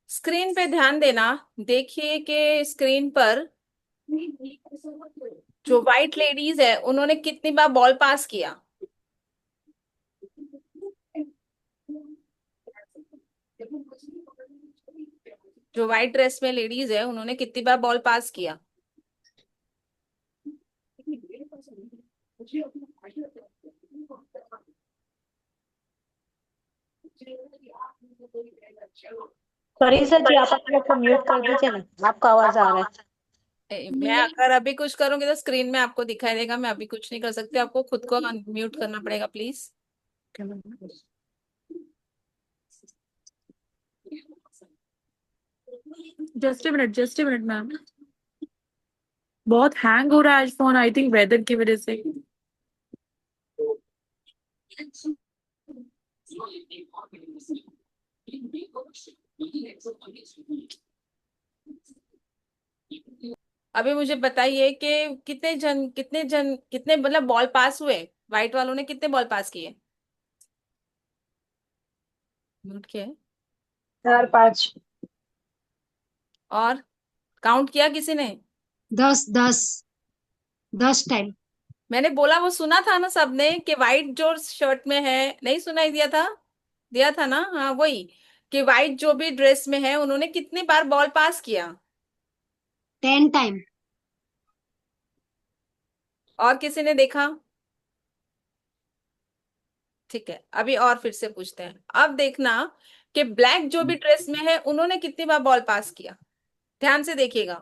Screen पे ध्यान देना। देखिए कि स्क्रीन पर जो व्हाइट लेडीज है उन्होंने कितनी बार बॉल पास किया। जो व्हाइट ड्रेस में लेडीज है उन्होंने कितनी बार बॉल पास किया। सरीसा जी, आप अपने को म्यूट कर दीजिए ना, आपका आवाज आ रहा है। मैं अगर अभी कुछ करूंगी तो स्क्रीन में आपको दिखाई देगा, मैं अभी कुछ नहीं कर सकती, आपको खुद को म्यूट करना पड़ेगा please. Just a minute ma'am. बहुत हैंग हो रहा है आज फोन, आई थिंक वेदर की वजह से। अभी मुझे बताइए कि कितने मतलब बॉल पास हुए। व्हाइट वालों ने कितने बॉल पास किए। म्यूट किया है। 4 5। और काउंट किया किसी ने। 10 10 10 टाइम। मैंने बोला वो सुना था ना सबने कि व्हाइट जो शर्ट में है। नहीं सुनाई दिया था। दिया था ना, हाँ वही। कि व्हाइट जो भी ड्रेस में है उन्होंने कितनी बार बॉल पास किया। 10 टाइम। और किसी ने देखा। ठीक है, अभी और फिर से पूछते हैं। अब देखना कि ब्लैक जो भी ड्रेस में है उन्होंने कितनी बार बॉल पास किया। ध्यान से देखिएगा।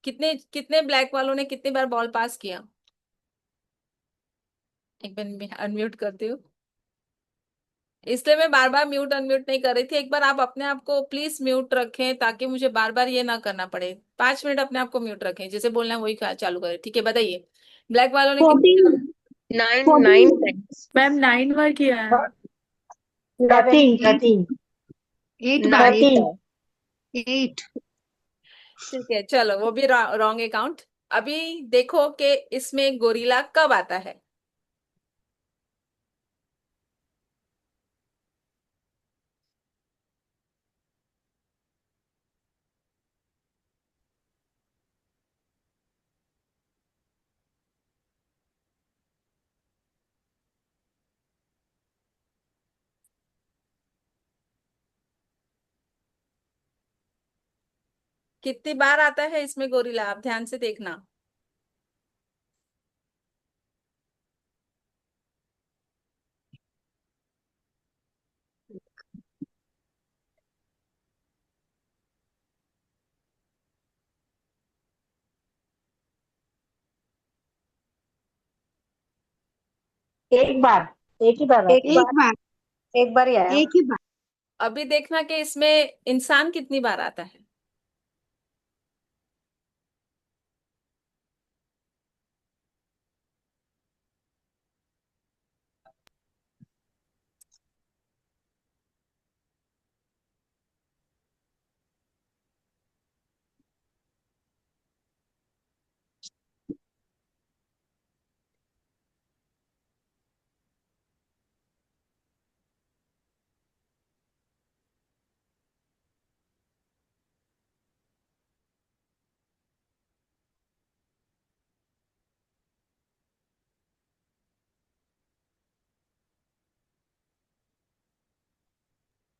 कितने कितने ब्लैक वालों ने कितनी बार बॉल पास किया। एक बार मैं अनम्यूट करती हूँ। इसलिए मैं बार बार म्यूट अनम्यूट नहीं कर रही थी। एक बार आप अपने आप को प्लीज म्यूट रखें ताकि मुझे बार बार ये ना करना पड़े। 5 मिनट अपने आप को म्यूट रखें, जैसे बोलना है वही चालू करें। ठीक है, बताइए ब्लैक वालों ने कितनी। 14। 9 टाइम्स। मैम 9 बार किया है। 13 13। 8 बार 9 13। 8। 8। ठीक है चलो, वो भी रॉन्ग अकाउंट। अभी देखो कि इसमें गोरिल्ला कब आता है। कितनी बार आता है इसमें गोरिल्ला, आप ध्यान से देखना। एक बार। एक ही बार। एक बार। एक बार ही आया। एक ही बार। अभी देखना कि इसमें इंसान कितनी बार आता है।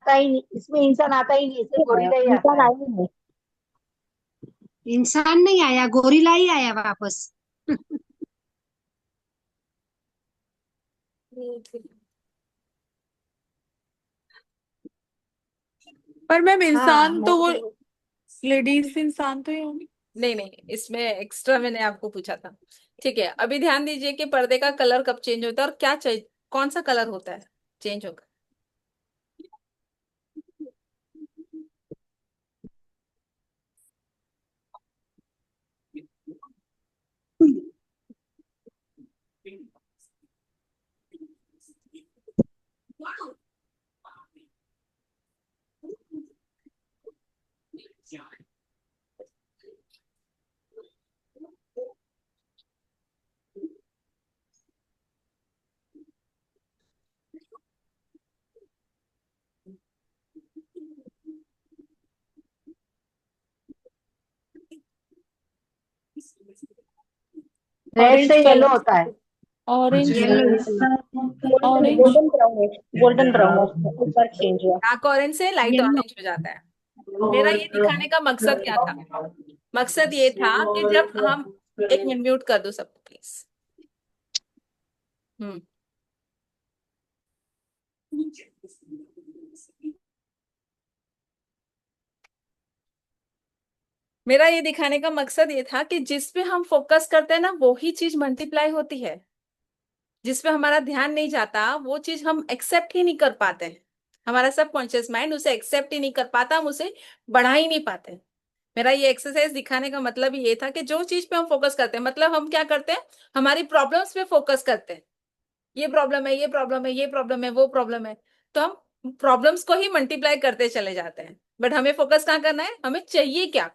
आता ही नहीं इसमें, इंसान आता ही नहीं, सिर्फ गोरिल्ला ही आता इंसान है। आए नहीं। इंसान नहीं आया, गोरिल्ला ही आया वापस। पर मैम हाँ इंसान तो वो मोस्टली लेडीज इंसान तो ही होंगी। नहीं नहीं, इसमें एक्स्ट्रा मैंने आपको पूछा था। ठीक है, अभी ध्यान दीजिए कि पर्दे का कलर कब चेंज होता है और क्या चाहिए, कौन सा कलर होता है चेंज होगा। रेड ऑरेंज से येलो कलर। होता है। Orange. Yellow golden orange. Golden brown, golden brown ऊपर चेंज हुआ। डार्क ऑरेंज से लाइट येलो ऑरेंज हो जाता है। मेरा ये दिखाने का मकसद क्या था? मकसद ये था कि जब हम, एक मिनट म्यूट कर दो सबको प्लीज। हम्म। मेरा ये दिखाने का मकसद ये था कि जिस पे हम फोकस करते हैं ना, वो ही चीज मल्टीप्लाई होती है। जिस पे हमारा ध्यान नहीं जाता वो चीज हम एक्सेप्ट ही नहीं कर पाते हैं। हमारा सब कॉन्शियस माइंड उसे एक्सेप्ट ही नहीं कर पाता, हम उसे बढ़ा ही नहीं पाते। मेरा ये एक्सरसाइज दिखाने का मतलब ये था कि जो चीज पे हम फोकस करते हैं, मतलब हम क्या करते हैं, हमारी प्रॉब्लम्स पे फोकस करते हैं। ये प्रॉब्लम है, ये प्रॉब्लम है, ये प्रॉब्लम है, वो प्रॉब्लम है, तो हम प्रॉब्लम्स को ही मल्टीप्लाई करते चले जाते हैं। बट हमें फोकस कहाँ करना है, हमें चाहिए क्या,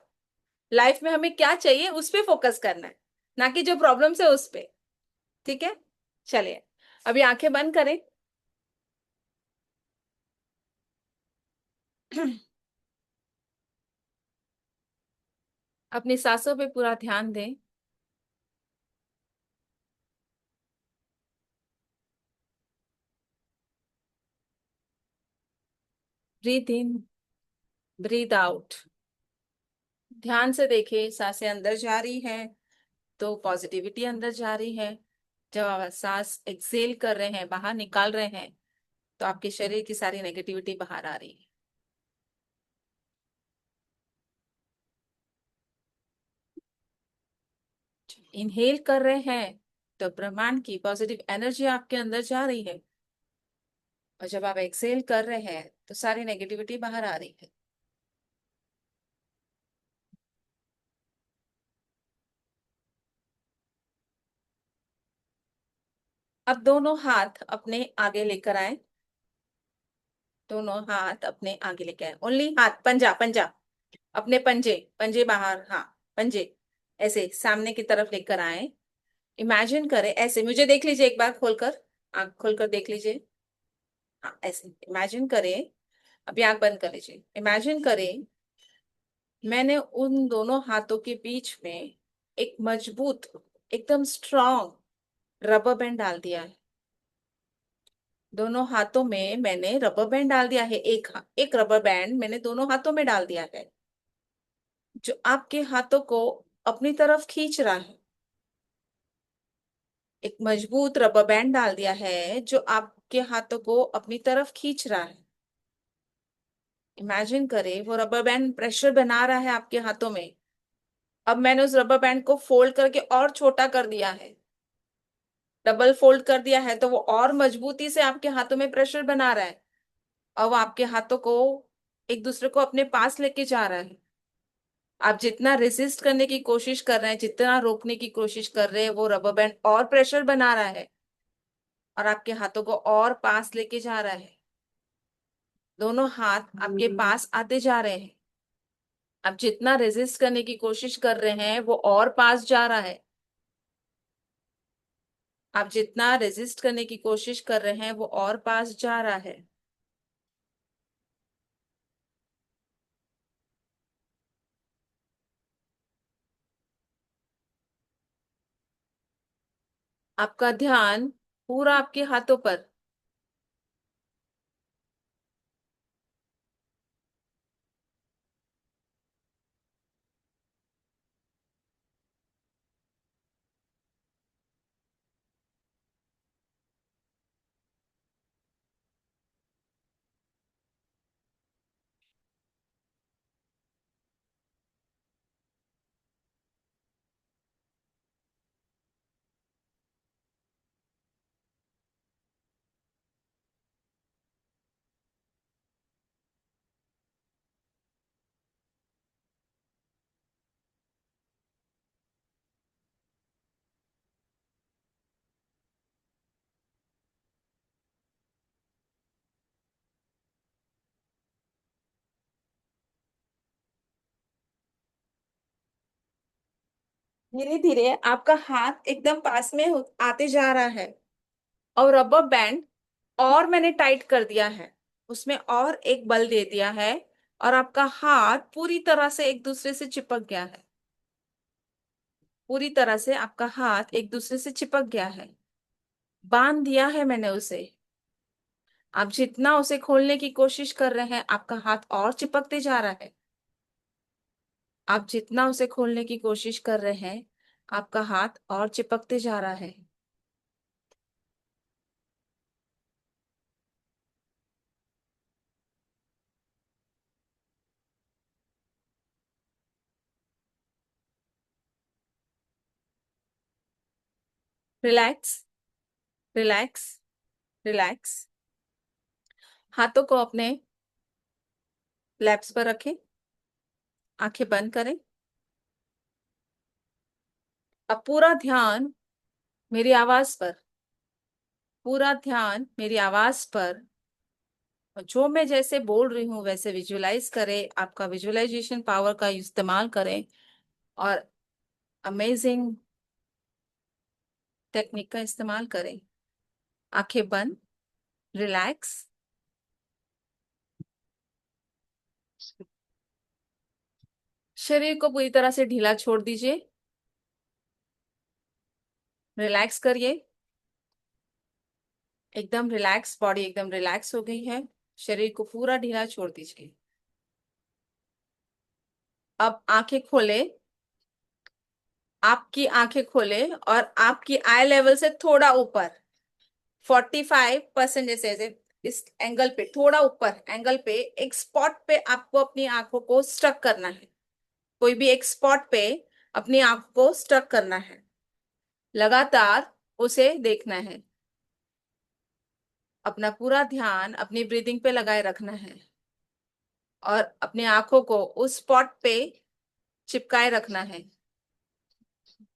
लाइफ में हमें क्या चाहिए उस पे फोकस करना है, ना कि जो प्रॉब्लम्स है उस पे। ठीक है, चलिए अभी आंखें बंद करें। अपनी सांसों पे पूरा ध्यान दें। ब्रीथ इन, ब्रीथ आउट। ध्यान से देखिए, सांसें अंदर जा रही है तो पॉजिटिविटी अंदर जा रही है। जब आप सांस एक्सेल कर रहे हैं, बाहर निकाल रहे हैं, तो आपके शरीर की सारी नेगेटिविटी बाहर आ रही है। इनहेल कर रहे हैं तो ब्रह्मांड की पॉजिटिव एनर्जी आपके अंदर जा रही है, और जब आप एक्सेल कर रहे हैं तो सारी नेगेटिविटी बाहर आ रही है। अब दोनों हाथ अपने आगे लेकर आए, दोनों हाथ अपने आगे लेकर आए, ओनली हाथ, पंजा पंजा, अपने पंजे, पंजे बाहर, हाँ पंजे ऐसे सामने की तरफ लेकर आए। इमेजिन करें ऐसे, मुझे देख लीजिए एक बार खोलकर, आंख खोलकर देख लीजिए। हाँ ऐसे इमेजिन करें। अभी आंख बंद कर लीजिए, इमेजिन करें मैंने उन दोनों हाथों के बीच में एक मजबूत, एकदम स्ट्रॉन्ग रबर बैंड डाल दिया है। दोनों हाथों में मैंने रबर बैंड डाल दिया है, एक रबर बैंड मैंने दोनों हाथों में डाल दिया है, जो आपके हाथों को अपनी तरफ खींच रहा है। एक मजबूत रबर बैंड डाल दिया है जो आपके हाथों को अपनी तरफ खींच रहा है। इमेजिन करें वो रबर बैंड प्रेशर बना रहा है आपके हाथों में। अब मैंने उस रबर बैंड को फोल्ड करके और छोटा कर दिया है, डबल फोल्ड कर दिया है, तो वो और मजबूती से आपके हाथों में प्रेशर बना रहा है। अब आपके हाथों को एक दूसरे को अपने पास लेके जा रहा है। आप जितना रेसिस्ट करने की कोशिश कर रहे हैं, जितना रोकने की कोशिश कर रहे हैं, वो रबर बैंड और प्रेशर बना रहा है और आपके हाथों को और पास लेके जा रहा है। दोनों हाथ आपके पास आते जा रहे हैं। आप जितना रेजिस्ट करने की कोशिश कर रहे हैं वो और पास जा रहा है। आप जितना रेजिस्ट करने की कोशिश कर रहे हैं वो और पास जा रहा है। आपका ध्यान पूरा आपके हाथों पर। धीरे धीरे आपका हाथ एकदम पास में आते जा रहा है, और रबर बैंड और मैंने टाइट कर दिया है, उसमें और एक बल दे दिया है, और आपका हाथ पूरी तरह से एक दूसरे से चिपक गया है। पूरी तरह से आपका हाथ एक दूसरे से चिपक गया है, बांध दिया है मैंने उसे। आप जितना उसे खोलने की कोशिश कर रहे हैं, आपका हाथ और चिपकते जा रहा है। आप जितना उसे खोलने की कोशिश कर रहे हैं, आपका हाथ और चिपकते जा रहा है। Relax, relax, relax. हाथों को अपने लैप्स पर रखें, आंखें बंद करें। अब पूरा ध्यान मेरी आवाज पर, पूरा ध्यान मेरी आवाज पर। और जो मैं जैसे बोल रही हूं वैसे विजुलाइज करें, आपका विजुअलाइजेशन पावर का इस्तेमाल करें, और अमेजिंग टेक्निक का इस्तेमाल करें। आंखें बंद, रिलैक्स। शरीर को पूरी तरह से ढीला छोड़ दीजिए, रिलैक्स करिए। एकदम रिलैक्स, बॉडी एकदम रिलैक्स हो गई है। शरीर को पूरा ढीला छोड़ दीजिए। अब आंखें खोले, आपकी आंखें खोले, और आपकी आई लेवल से थोड़ा ऊपर 45% जैसे इस एंगल पे, थोड़ा ऊपर एंगल पे एक स्पॉट पे आपको अपनी आंखों को स्टक करना है। कोई भी एक स्पॉट पे अपनी आंखों को स्टक करना है, लगातार उसे देखना है। अपना पूरा ध्यान अपनी ब्रीदिंग पे लगाए रखना है, और अपनी आंखों को उस स्पॉट पे चिपकाए रखना है।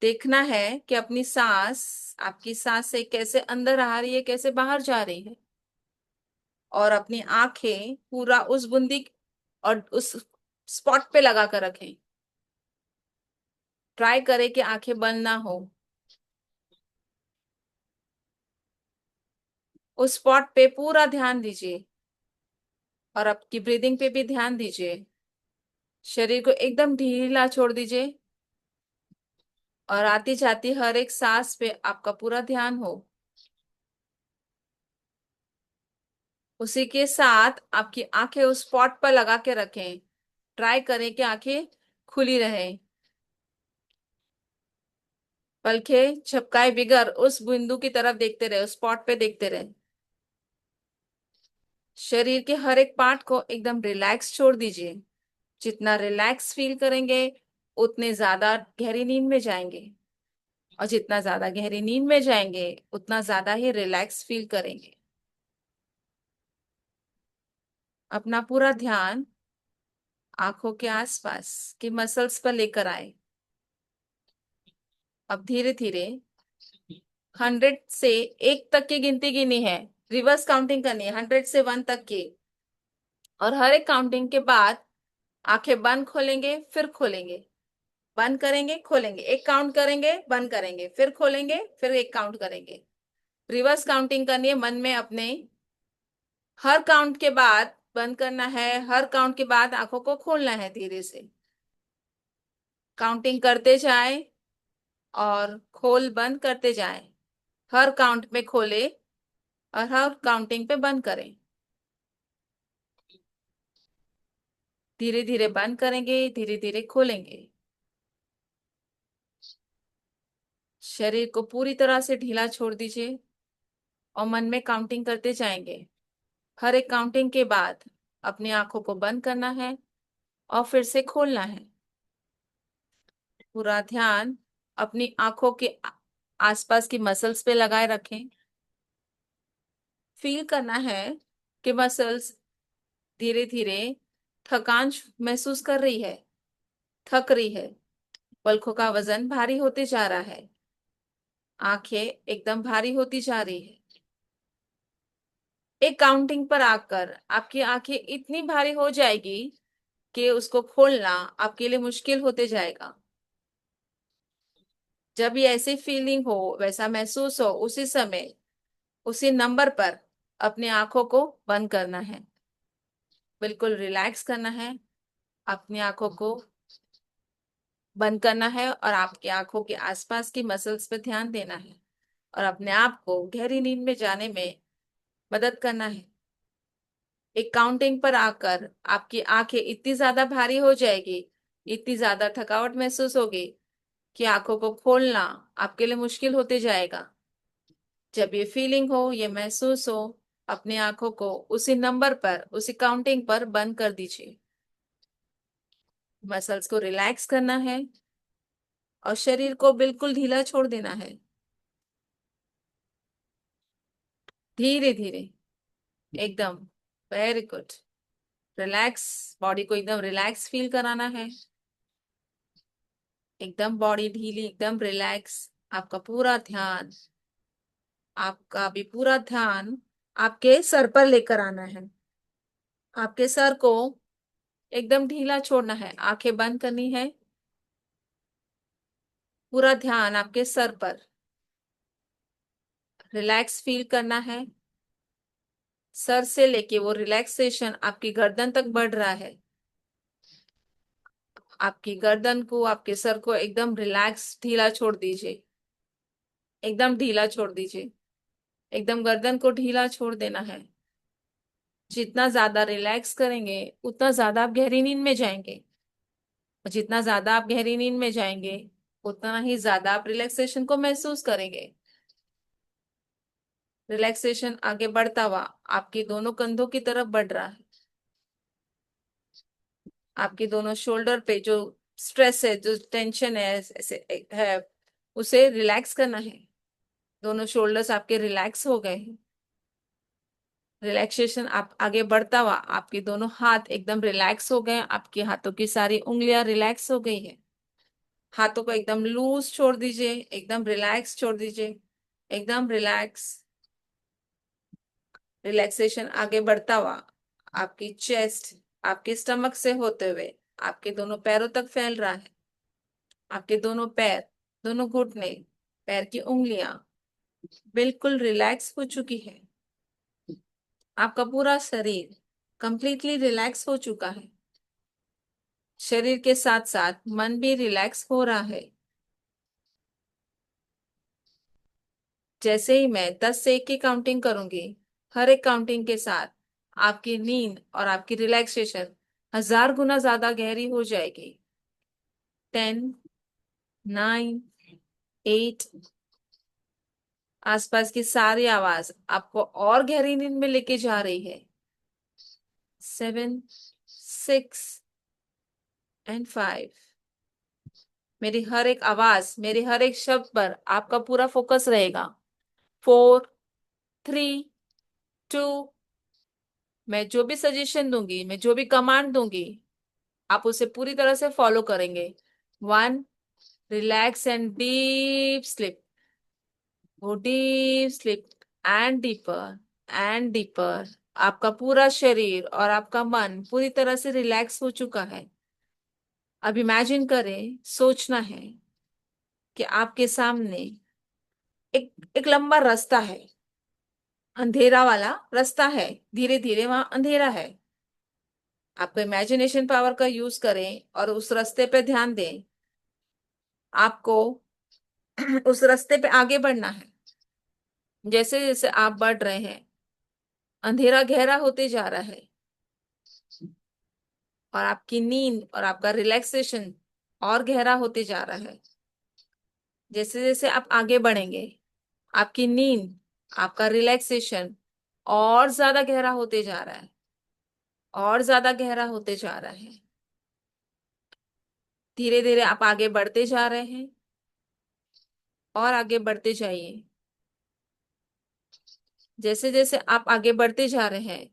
देखना है कि अपनी सांस, आपकी सांस से कैसे अंदर आ रही है, कैसे बाहर जा रही है। और अपनी आंखें पूरा उस बूंदी और उस स्पॉट पे लगा कर रखें। ट्राई करें कि आंखें बंद ना हो। उस स्पॉट पे पूरा ध्यान दीजिए, और आपकी ब्रीदिंग पे भी ध्यान दीजिए। शरीर को एकदम ढीला छोड़ दीजिए, और आती जाती हर एक सांस पे आपका पूरा ध्यान हो। उसी के साथ आपकी आंखें उस स्पॉट पर लगा के रखें। ट्राई करें कि आंखें खुली रहें, पलकें झपकाए बिगर उस बिंदु की तरफ देखते रहे, उस स्पॉट पे देखते रहे। शरीर के हर एक पार्ट को एकदम रिलैक्स छोड़ दीजिए। जितना रिलैक्स फील करेंगे, उतने ज्यादा गहरी नींद में जाएंगे, और जितना ज्यादा गहरी नींद में जाएंगे, उतना ज्यादा ही रिलैक्स फील करेंगे। अपना पूरा ध्यान आंखों के आसपास की मसल्स पर लेकर आए। अब धीरे धीरे 100 से 1 तक की गिनती गिनी है, रिवर्स काउंटिंग करनी है 100 से 1 तक की। और हर एक काउंटिंग के बाद आंखें बंद खोलेंगे, फिर खोलेंगे, बंद करेंगे, खोलेंगे, एक काउंट करेंगे, बंद करेंगे, फिर खोलेंगे, फिर एक काउंट करेंगे। रिवर्स काउंटिंग करनी है मन में अपने। हर काउंट के बाद बंद करना है, हर काउंट के बाद आंखों को खोलना है धीरे से। काउंटिंग करते जाएं और खोल बंद करते जाएं। हर काउंट में खोले और हर काउंटिंग पे बंद करें। धीरे धीरे बंद करेंगे, धीरे धीरे खोलेंगे। शरीर को पूरी तरह से ढीला छोड़ दीजिए, और मन में काउंटिंग करते जाएंगे। हर एक काउंटिंग के बाद अपनी आंखों को बंद करना है, और फिर से खोलना है। पूरा ध्यान अपनी आंखों के आसपास की मसल्स पे लगाए रखें। फील करना है कि मसल्स धीरे धीरे थकान महसूस कर रही है, थक रही है। पलकों का वजन भारी होते जा रहा है, आंखें एकदम भारी होती जा रही है। एक काउंटिंग पर आकर आपकी आंखें इतनी भारी हो जाएगी कि उसको खोलना आपके लिए मुश्किल होते जाएगा। जब ये ऐसी फीलिंग हो, वैसा महसूस हो, उसी समय उसी नंबर पर अपनी आंखों को बंद करना है, बिल्कुल रिलैक्स करना है, अपनी आंखों को बंद करना है और आपकी आंखों के आसपास की मसल्स पे ध्यान देना है और अपने आप को गहरी नींद में जाने में मदद करना है। एक काउंटिंग पर आकर आपकी आंखें इतनी ज्यादा भारी हो जाएगी, इतनी ज्यादा थकावट महसूस होगी कि आंखों को खोलना आपके लिए मुश्किल होते जाएगा। जब ये फीलिंग हो, ये महसूस हो, अपनी आंखों को उसी नंबर पर, उसी काउंटिंग पर बंद कर दीजिए। मसल्स को रिलैक्स करना है और शरीर को बिल्कुल ढीला छोड़ देना है। धीरे धीरे, एकदम, वेरी गुड। रिलैक्स, बॉडी को एकदम रिलैक्स फील कराना है, एकदम बॉडी ढीली, एकदम रिलैक्स। आपका भी पूरा ध्यान आपके सर पर लेकर आना है। आपके सर को एकदम ढीला छोड़ना है, आंखें बंद करनी है, पूरा ध्यान आपके सर पर, रिलैक्स फील करना है। सर से लेके वो रिलैक्सेशन आपकी गर्दन तक बढ़ रहा है। आपकी गर्दन को, आपके सर को एकदम रिलैक्स, ढीला छोड़ दीजिए, एकदम ढीला छोड़ दीजिए, एकदम गर्दन को ढीला छोड़ देना है। जितना ज्यादा रिलैक्स करेंगे उतना ज्यादा आप गहरी नींद में जाएंगे, और जितना ज्यादा आप गहरी नींद में जाएंगे उतना ही ज्यादा आप रिलैक्सेशन को महसूस करेंगे। रिलैक्सेशन आगे बढ़ता हुआ आपके दोनों कंधों की तरफ बढ़ रहा है। आपके दोनों शोल्डर पे जो स्ट्रेस है, जो टेंशन है, ऐसे है, उसे रिलैक्स करना है। दोनों शोल्डर्स आपके रिलैक्स हो गए हैं। रिलैक्सेशन आप आगे बढ़ता हुआ आपके दोनों हाथ एकदम रिलैक्स हो गए, आपके हाथों की सारी उंगलियां रिलैक्स हो गई है। हाथों को एकदम लूज छोड़ दीजिए, एकदम रिलैक्स छोड़ दीजिए, एकदम रिलैक्स। रिलैक्सेशन आगे बढ़ता हुआ आपकी चेस्ट, आपके स्टमक से होते हुए आपके दोनों पैरों तक फैल रहा है। आपके दोनों पैर, दोनों घुटने, पैर की उंगलियां बिल्कुल रिलैक्स हो चुकी है। आपका पूरा शरीर कंप्लीटली रिलैक्स हो चुका है। शरीर के साथ साथ मन भी रिलैक्स हो रहा है। जैसे ही मैं 10 से 1 की काउंटिंग करूंगी, हर एक काउंटिंग के साथ आपकी नींद और आपकी रिलैक्सेशन 1000 गुना ज्यादा गहरी हो जाएगी। 10, 9, 8। आसपास की सारी आवाज आपको और गहरी नींद में लेके जा रही है। 7, 6 एंड 5। मेरी हर एक आवाज, मेरे हर एक शब्द पर आपका पूरा फोकस रहेगा। 4, 3, 2। मैं जो भी सजेशन दूंगी, मैं जो भी कमांड दूंगी, आप उसे पूरी तरह से फॉलो करेंगे। 1, रिलैक्स एंड डीप स्लिप। वो deep sleep and deeper and deeper. आपका पूरा शरीर और आपका मन पूरी तरह से रिलैक्स हो चुका है। अब इमेजिन करें, सोचना है कि आपके सामने एक एक लंबा रास्ता है, अंधेरा वाला रास्ता है, धीरे धीरे वहां अंधेरा है। आपको इमेजिनेशन पावर का यूज करें और उस रास्ते पे ध्यान दें। आपको उस रास्ते पे आगे बढ़ना है। जैसे जैसे आप बढ़ रहे हैं, अंधेरा गहरा होते जा रहा है और आपकी नींद और आपका रिलैक्सेशन और गहरा होते जा रहा है। जैसे जैसे आप आगे बढ़ेंगे, आपकी नींद, आपका रिलैक्सेशन और ज्यादा गहरा होते जा रहा है, और ज्यादा गहरा होते जा रहा है। धीरे धीरे आप आगे बढ़ते जा रहे हैं और आगे बढ़ते जाइए। जैसे जैसे आप आगे बढ़ते जा रहे हैं,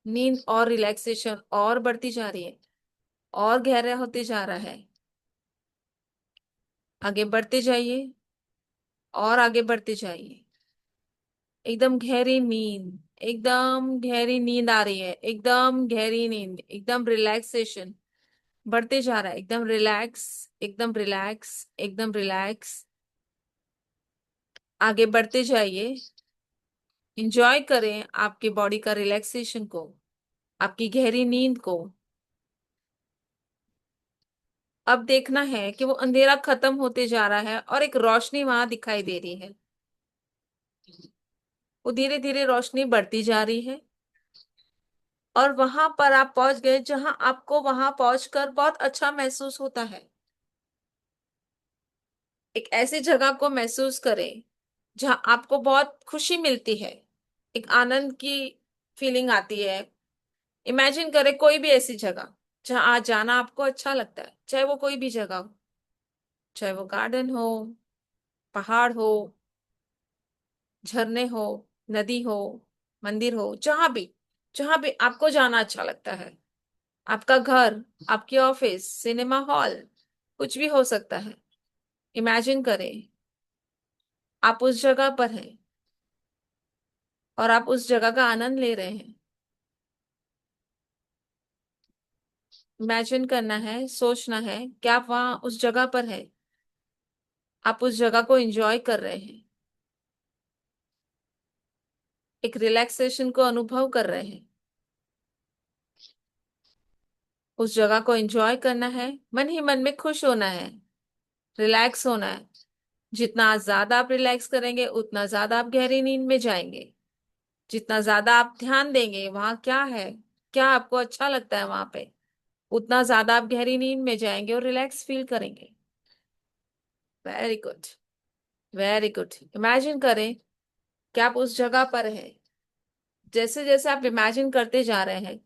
नींद और रिलैक्सेशन और बढ़ती जा रही है, और गहरा होते जा रहा है। आगे बढ़ते जाइए और आगे बढ़ते जाइए। एकदम गहरी नींद, एकदम गहरी नींद आ रही है, एकदम गहरी नींद, एकदम रिलैक्सेशन बढ़ते जा रहा है। एकदम रिलैक्स, एकदम रिलैक्स, एकदम रिलैक्स। आगे बढ़ते जाइए, इंजॉय करें आपकी बॉडी का रिलैक्सेशन को, आपकी गहरी नींद को। अब देखना है कि वो अंधेरा खत्म होते जा रहा है और एक रोशनी वहां दिखाई दे रही है। वो धीरे धीरे रोशनी बढ़ती जा रही है और वहां पर आप पहुंच गए जहां आपको वहां पहुंचकर बहुत अच्छा महसूस होता है। एक ऐसी जगह को महसूस करें जहां आपको बहुत खुशी मिलती है, एक आनंद की फीलिंग आती है। इमेजिन करें कोई भी ऐसी जगह जहां आज जाना आपको अच्छा लगता है, चाहे वो कोई भी जगह हो, चाहे वो गार्डन हो, पहाड़ हो, झरने हो, नदी हो, मंदिर हो, जहां भी आपको जाना अच्छा लगता है। आपका घर, आपकी ऑफिस, सिनेमा हॉल, कुछ भी हो सकता है। इमेजिन करें आप उस जगह पर हैं और आप उस जगह का आनंद ले रहे हैं। इमेजिन करना है, सोचना है कि आप वहां उस जगह पर हैं, आप उस जगह को एंजॉय कर रहे हैं, एक रिलैक्सेशन को अनुभव कर रहे हैं। उस जगह को एंजॉय करना है, मन ही मन में खुश होना है, रिलैक्स होना है। जितना ज्यादा आप रिलैक्स करेंगे उतना ज्यादा आप गहरी नींद में जाएंगे। जितना ज्यादा आप ध्यान देंगे वहां क्या है, क्या आपको अच्छा लगता है वहां पे, उतना ज्यादा आप गहरी नींद में जाएंगे और रिलैक्स फील करेंगे। Very good, very good. Imagine करें कि आप उस जगह पर हैं। जैसे जैसे आप इमेजिन करते जा रहे हैं,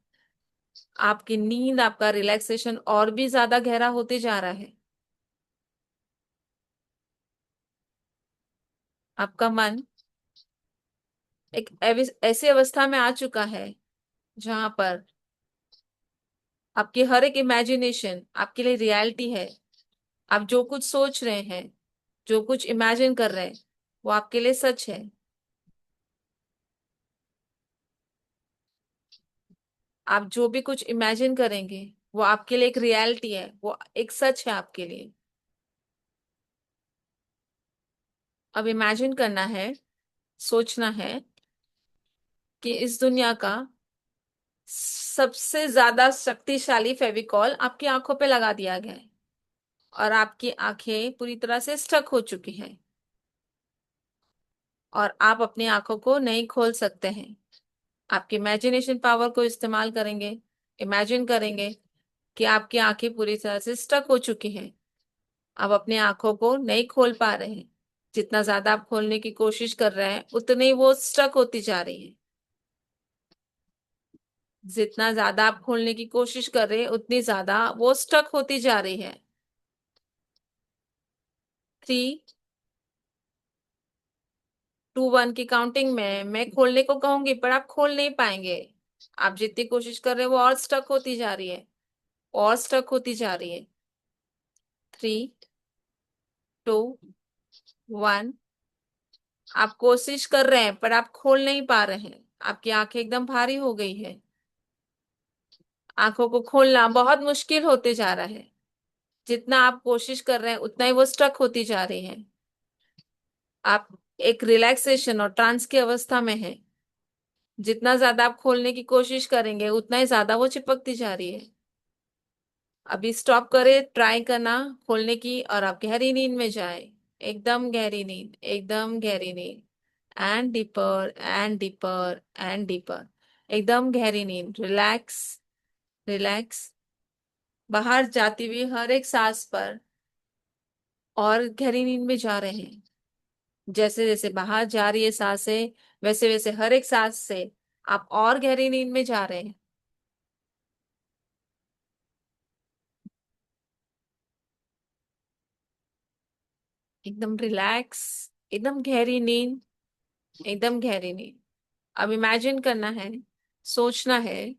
आपकी नींद, आपका रिलैक्सेशन और भी ज्यादा गहरा होते जा रहा है। आपका मन एक ऐसी अवस्था में आ चुका है जहां पर आपकी हर एक इमेजिनेशन आपके लिए रियलिटी है। आप जो कुछ सोच रहे हैं, जो कुछ इमेजिन कर रहे हैं, वो आपके लिए सच है। आप जो भी कुछ इमेजिन करेंगे वो आपके लिए एक रियलिटी है, वो एक सच है आपके लिए। अब इमेजिन करना है, सोचना है कि इस दुनिया का सबसे ज्यादा शक्तिशाली फेविकॉल आपकी आंखों पे लगा दिया गया है और आपकी आंखें पूरी तरह से स्टक हो चुकी हैं और आप अपनी आंखों को नहीं खोल सकते हैं। आपकी इमेजिनेशन पावर को इस्तेमाल करेंगे, इमेजिन करेंगे कि आपकी आंखें पूरी तरह से स्टक हो चुकी हैं। आप अपनी आंखों को नहीं खोल पा रहे हैं। जितना ज्यादा आप खोलने की कोशिश कर रहे हैं उतनी ही वो स्टक होती जा रही है। जितना ज्यादा आप खोलने की कोशिश कर रहे हैं उतनी ज्यादा वो स्टक होती जा रही है। 3, 2, 1 की काउंटिंग में मैं खोलने को कहूंगी पर आप खोल नहीं पाएंगे। आप जितनी कोशिश कर रहे हैं वो और स्टक होती जा रही है, और स्टक होती जा रही है। 3, 2, 1। आप कोशिश कर रहे हैं पर आप खोल नहीं पा रहे हैं। आपकी आंखें एकदम भारी हो गई है। आंखों को खोलना बहुत मुश्किल होते जा रहा है। जितना आप कोशिश कर रहे हैं उतना ही वो स्ट्रक होती जा रही है। आप एक रिलैक्सेशन और ट्रांस की अवस्था में हैं। जितना ज्यादा आप खोलने की कोशिश करेंगे उतना ही ज्यादा वो चिपकती जा रही है। अभी स्टॉप करें ट्राई करना खोलने की और आप गहरी नींद में जाए। एकदम गहरी नींद, एकदम गहरी नींद। And deeper and deeper and deeper. एकदम गहरी नींद, रिलैक्स, रिलैक्स। बाहर जाती हुई हर एक सांस पर और गहरी नींद में जा रहे हैं। जैसे जैसे बाहर जा रही है सांसें, वैसे वैसे हर एक सांस से आप और गहरी नींद में जा रहे हैं। एकदम रिलैक्स, एकदम गहरी नींद, एकदम गहरी नींद। अब इमेजिन करना है, सोचना है,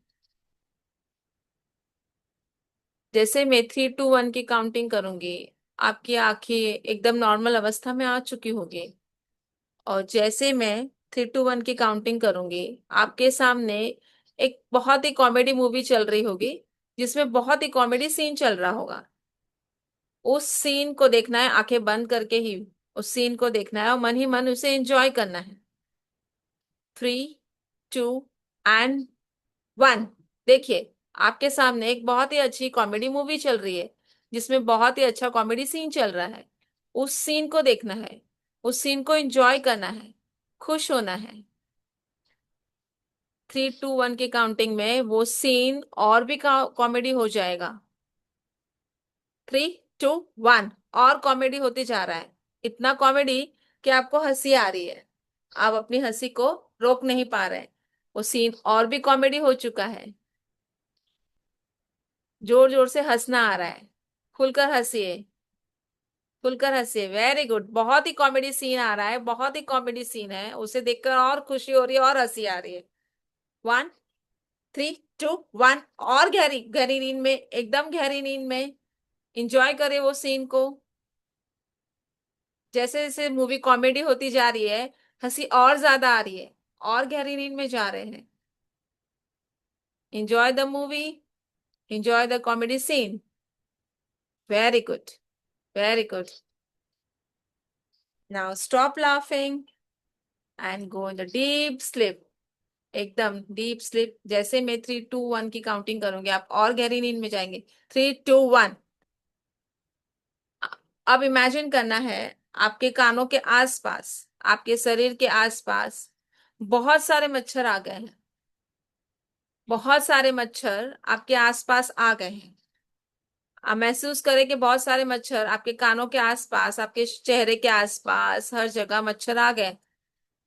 जैसे मैं 3, 2, 1 की काउंटिंग करूंगी आपकी आंखें एकदम नॉर्मल अवस्था में आ चुकी होगी। और जैसे मैं 3, 2, 1 की काउंटिंग करूंगी आपके सामने एक बहुत ही कॉमेडी मूवी चल रही होगी, जिसमें बहुत ही कॉमेडी सीन चल रहा होगा। उस सीन को देखना है आंखें बंद करके ही। उस सीन को देखना है और मन ही मन उसे एंजॉय करना है। 3, 2 एंड 1। देखिए, आपके सामने एक बहुत ही अच्छी कॉमेडी मूवी चल रही है जिसमें बहुत ही अच्छा कॉमेडी सीन चल रहा है। उस सीन को देखना है, उस सीन को एंजॉय करना है, खुश होना है। 3, 2, 1 की काउंटिंग में वो सीन और भी कॉमेडी हो जाएगा। 3, 2, 1। और कॉमेडी होते जा रहा है, इतना कॉमेडी कि आपको हंसी आ रही है, आप अपनी हंसी को रोक नहीं पा रहे। वो सीन और भी कॉमेडी हो चुका है, जोर जोर से हंसना आ रहा है। खुलकर हंसिए, खुलकर हंसिए। वेरी गुड, बहुत ही कॉमेडी सीन आ रहा है, बहुत ही कॉमेडी सीन है। उसे देखकर और खुशी हो रही है और हंसी आ रही है। 1, 3, 2, 1। और गहरी गहरी नींद में, एकदम गहरी नींद में इंजॉय करें वो सीन को। जैसे जैसे मूवी कॉमेडी होती जा रही है, हंसी और ज्यादा आ रही है, और गहरी नींद में जा रहे हैं। enjoy the movie, enjoy the comedy scene. Very good, very good. Now stop laughing and go in the deep sleep. एकदम डीप स्लीप। जैसे मैं 3, 2, 1 की काउंटिंग करूंगी, आप और गहरी नींद में जाएंगे। 3, 2, 1। अब इमेजिन करना है, आपके कानों के आसपास, आपके शरीर के आसपास बहुत सारे मच्छर आ गए हैं। बहुत सारे मच्छर आपके आसपास आ गए हैं। आप महसूस करें कि बहुत सारे मच्छर आपके कानों के आसपास, आपके चेहरे के आसपास, हर जगह मच्छर आ गए।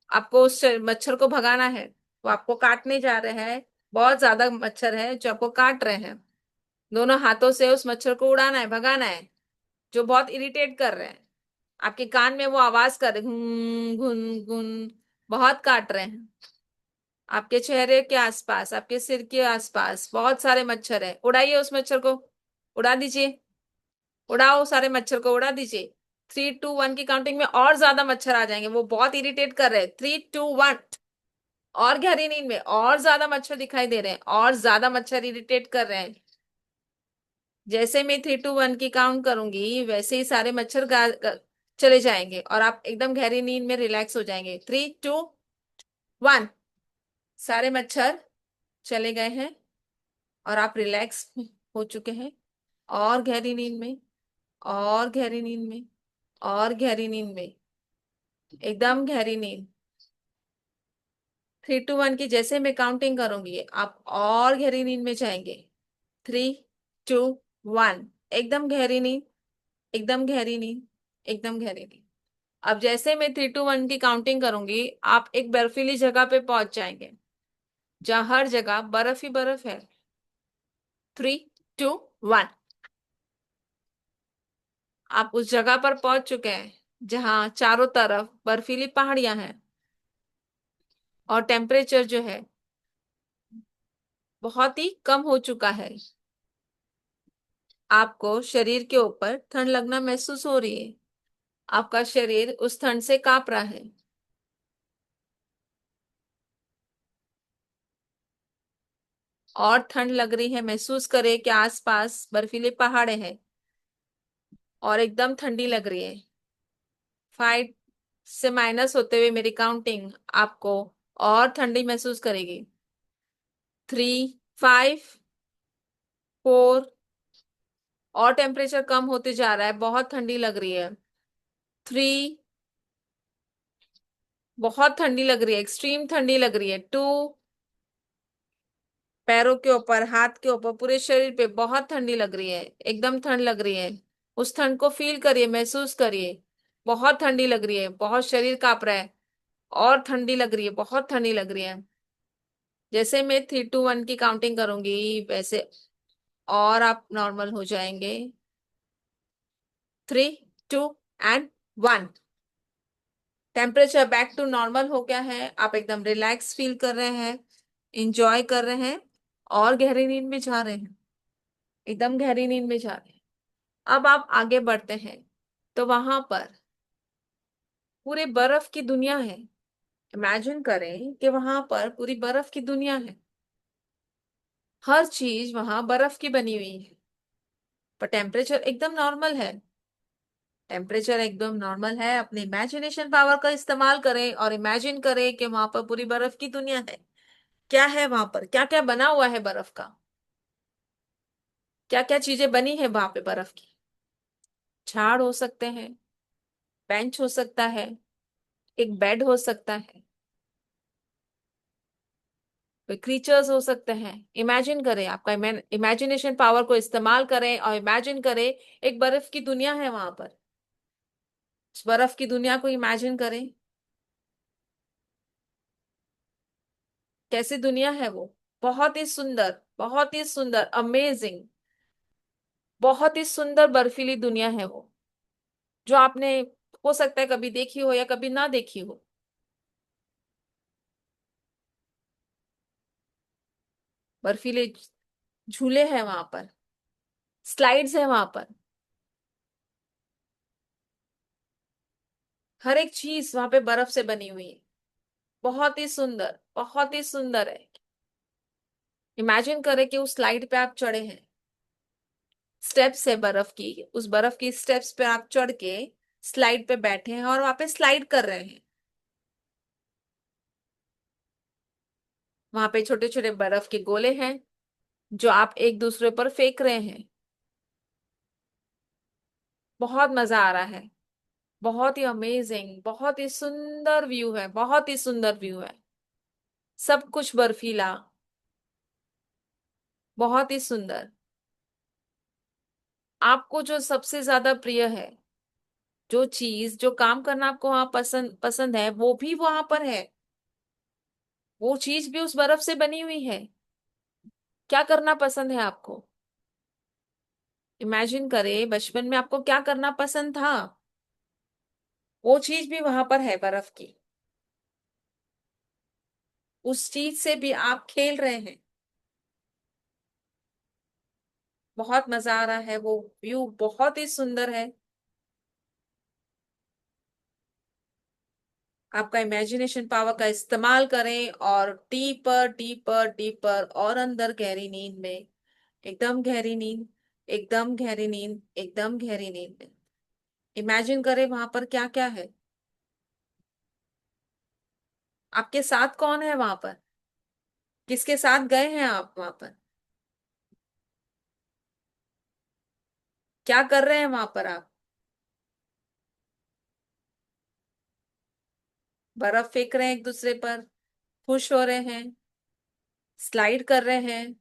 आपको उस मच्छर को भगाना है। वो आपको काटने जा रहे हैं। बहुत ज्यादा मच्छर है जो आपको काट रहे हैं। दोनों हाथों से उस मच्छर को उड़ाना है, भगाना है, जो बहुत इरिटेट कर रहे हैं। आपके कान में वो आवाज कर रहे, घुन घुन घुन, बहुत काट रहे हैं। आपके चेहरे के आसपास, आपके सिर के आसपास बहुत सारे मच्छर हैं। उड़ाइए उस मच्छर को, उड़ा दीजिए। उड़ाओ, सारे मच्छर को उड़ा दीजिए। 3, 2, 1 की काउंटिंग में और ज्यादा मच्छर आ जाएंगे, वो बहुत इरिटेट कर रहे हैं। 3, 2, 1। और गहरी नींद में और ज्यादा मच्छर दिखाई दे रहे हैं, और ज्यादा मच्छर इरिटेट कर रहे हैं। जैसे मैं 3, 2, 1 की काउंट करूंगी, वैसे ही सारे मच्छर चले जाएंगे और आप एकदम गहरी नींद में रिलैक्स हो जाएंगे। 3, 2, 1। सारे मच्छर चले गए हैं और आप रिलैक्स हो चुके हैं। और गहरी नींद में, और गहरी नींद में, और गहरी नींद में, एकदम गहरी नींद। 3, 2, 1 की जैसे मैं काउंटिंग करूंगी, आप और गहरी नींद में जाएंगे। 3, 2, 1। एकदम गहरी नींद, एकदम गहरी नींद, एकदम गहरी नींद। अब जैसे मैं 3, 2, 1 की काउंटिंग करूंगी, आप एक बर्फीली जगह पे पहुंच जाएंगे जहां हर जगह बर्फ ही बर्फ है। 3, 2, 1। आप उस जगह पर पहुंच चुके हैं जहां चारों तरफ बर्फीली पहाड़ियां हैं और टेम्परेचर जो है बहुत ही कम हो चुका है। आपको शरीर के ऊपर ठंड लगना महसूस हो रही है। आपका शरीर उस ठंड से कांप रहा है। और ठंड लग रही है, महसूस करें कि आसपास बर्फीले पहाड़े हैं और एकदम ठंडी लग रही है। 5 से माइनस होते हुए मेरी काउंटिंग आपको और ठंडी महसूस करेगी। 3, 5, 4। और टेम्परेचर कम होते जा रहा है, बहुत ठंडी लग रही है। 3। बहुत ठंडी लग रही है, एक्सट्रीम ठंडी लग रही है। 2। पैरों के ऊपर, हाथ के ऊपर, पूरे शरीर पे बहुत ठंडी लग रही है, एकदम ठंड लग रही है। उस ठंड को फील करिए, महसूस करिए। बहुत ठंडी लग रही है, बहुत शरीर कांप रहा है, और ठंडी लग रही है, बहुत ठंडी लग रही है। जैसे मैं 3, 2, 1 की काउंटिंग करूंगी, वैसे और आप नॉर्मल हो जाएंगे। 3, 2 and 1। Temperature back to normal हो गया है। आप एकदम रिलैक्स फील कर रहे हैं, इंजॉय कर रहे हैं, और गहरी नींद में जा रहे हैं, एकदम गहरी नींद में जा रहे हैं। अब आप आगे बढ़ते हैं तो वहां पर पूरे बर्फ की दुनिया है। इमेजिन करें कि वहां पर पूरी बर्फ की दुनिया है। हर चीज वहां बर्फ की बनी हुई है, पर टेम्परेचर एकदम नॉर्मल है। टेम्परेचर एकदम नॉर्मल है। अपने इमेजिनेशन पावर का इस्तेमाल करें और इमेजिन करें कि वहां पर पूरी बर्फ की दुनिया है। क्या है वहां पर, क्या क्या बना हुआ है बर्फ का, क्या क्या चीजें बनी है वहां पे बर्फ की। झाड़ हो सकते हैं, बेंच हो सकता है, एक बेड हो सकता है, कोई क्रीचर्स हो सकते हैं। इमेजिन करें, आपका इमेजिनेशन पावर को इस्तेमाल करें और इमेजिन करें एक बर्फ की दुनिया है वहां पर। उस बर्फ की दुनिया को इमेजिन करें, कैसी दुनिया है वो। बहुत ही सुंदर, बहुत ही सुंदर, अमेजिंग, बहुत ही सुंदर बर्फीली दुनिया है वो, जो आपने हो सकता है कभी देखी हो या कभी ना देखी हो। बर्फीले झूले हैं वहां पर, स्लाइड्स है वहां पर, हर एक चीज वहां पे बर्फ से बनी हुई है। बहुत ही सुंदर, बहुत ही सुंदर है। इमेजिन करें कि उस स्लाइड पे आप चढ़े हैं, स्टेप्स है बर्फ की, उस बर्फ की स्टेप्स पे आप चढ़ के स्लाइड पे बैठे हैं और वहां पे स्लाइड कर रहे हैं। वहां पे छोटे छोटे बर्फ के गोले हैं जो आप एक दूसरे पर फेंक रहे हैं। बहुत मजा आ रहा है। बहुत ही अमेजिंग, बहुत ही सुंदर व्यू है, बहुत ही सुंदर व्यू है। सब कुछ बर्फीला, बहुत ही सुंदर। आपको जो सबसे ज्यादा प्रिय है, जो चीज, जो काम करना आपको वहां पसंद पसंद है, वो भी वहां पर है। वो चीज भी उस बर्फ से बनी हुई है। क्या करना पसंद है आपको? इमेजिन करें बचपन में आपको क्या करना पसंद था। वो चीज भी वहां पर है बर्फ की। उस चीज से भी आप खेल रहे हैं। बहुत मजा आ रहा है। वो व्यू बहुत ही सुंदर है। आपका इमेजिनेशन पावर का इस्तेमाल करें और डीपर डीपर डीपर और अंदर गहरी नींद में, एकदम गहरी नींद, एकदम गहरी नींद, एकदम गहरी नींद में। इमेजिन करें वहां पर क्या क्या है। आपके साथ कौन है वहां पर, किसके साथ गए हैं आप वहां पर, क्या कर रहे हैं वहां पर आप। बर्फ फेंक रहे हैं एक दूसरे पर, खुश हो रहे हैं, स्लाइड कर रहे हैं।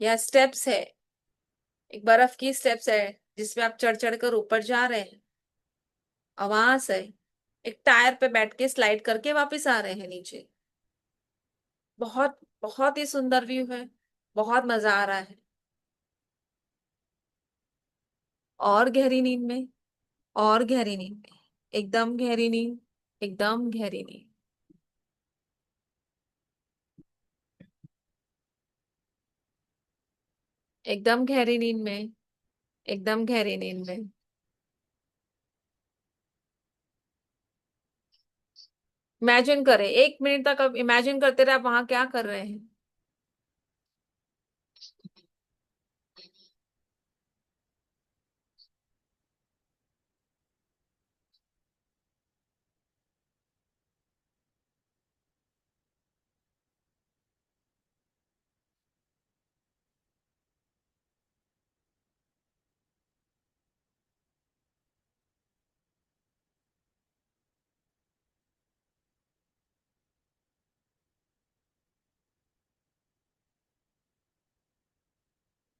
या स्टेप्स है, एक बर्फ की स्टेप्स है जिसपे आप चढ़ चढ़ कर ऊपर जा रहे हैं। और वहां से एक टायर पे बैठ के स्लाइड करके वापस आ रहे हैं नीचे। बहुत बहुत ही सुंदर व्यू है। बहुत मजा आ रहा है। और गहरी नींद में, और गहरी नींद में, एकदम गहरी नींद, एकदम गहरी नींद। एकदम गहरी नींद में, एकदम गहरी नींद में। इमेजिन करें, 1 मिनट तक अब इमेजिन करते रहे आप वहां क्या कर रहे हैं।